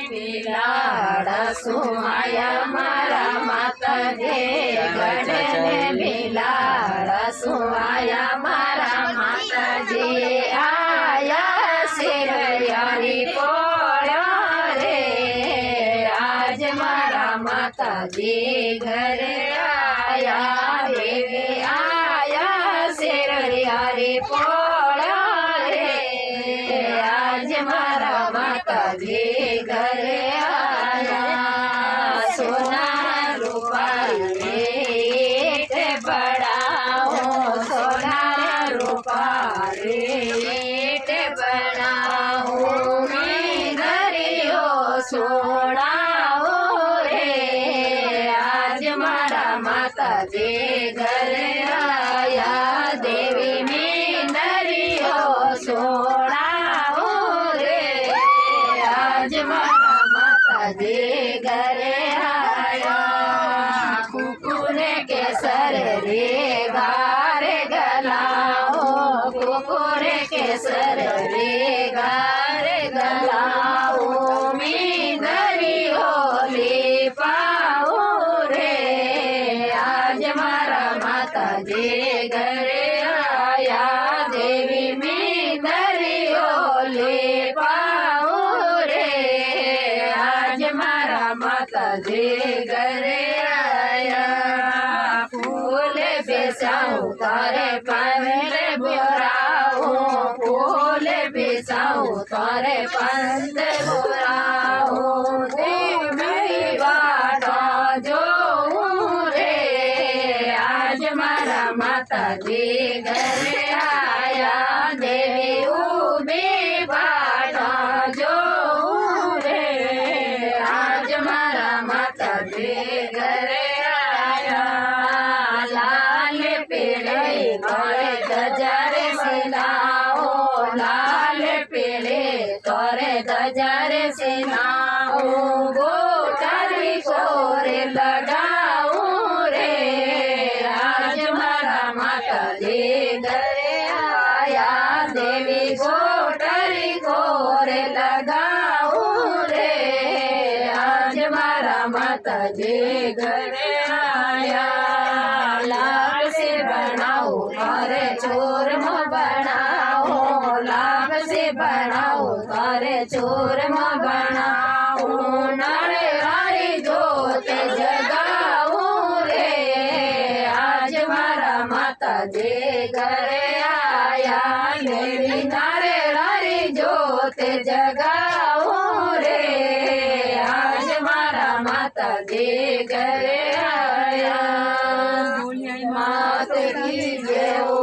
બિલાડ સુવાયા મારા માતાજી ગઢને બિલાડ સુવાયા મારા માતાજી આયા શિરયારી પોળ્યો રે આજ મારા માતાજી ઘરે આયા દેવી આયા શિરયારી પોળ્યો રે આજ મારા માતાજી ઘરે આયા સોના રૂપારી તે બડાઓ સોના રૂપારી તે બડાઓ ઘરિયો સોડાઓ રે આજ મારા માતાજી ઘરે આયા દેવી મીંદરિયો સોડાઓ રે આજ મારા માતાજી ઘરે આયા કુકુને કેસર રે ગારે ગલાઓ કુકુરે કેસર રે ગારે ગલાઓ મીંદરિયો લીપાઓ રે આજ મારા માતાજી ઘરે આયા દેવી મીંદરિયો લીપાઓ રે આજ મારા માતાજી ઘરે આયા ફૂલ બેસાઉં તારે પંદ બોરાઉં ફૂલ બેસાઉં તારે પંદ બોરાઉં દેવી વાટો જોઉં રે આજ મારા માતાજી ઘરે આયા દેવી ઉભી વાટો જોઉં રે આજ મારા માતાજી ઘરે આયા લાલ પીળે તોરે ધજારે સિલાઓ લાલ પીળે તોરે ધજારે સિલાઓ ગોટારી કોરે લગાવું રે આજ મારા માતાજી ઘરે આયા દેવી ગોટારી કોરે લગાવું રે આજ મારા માતાજી ઘરે આયા લાલ સે બનાવો તારે ચોરમાં બનાવો લાલ સે બનાવો તારે ચોરમાં બનાવો નાળે હારી જોત જગાવું રે આજ મારા માતાજી ઘરે આયા દેવી નાળે હારી જોત જગાવું રે આજ મારા માતાજી ઘરે આયા માત કી જય હો।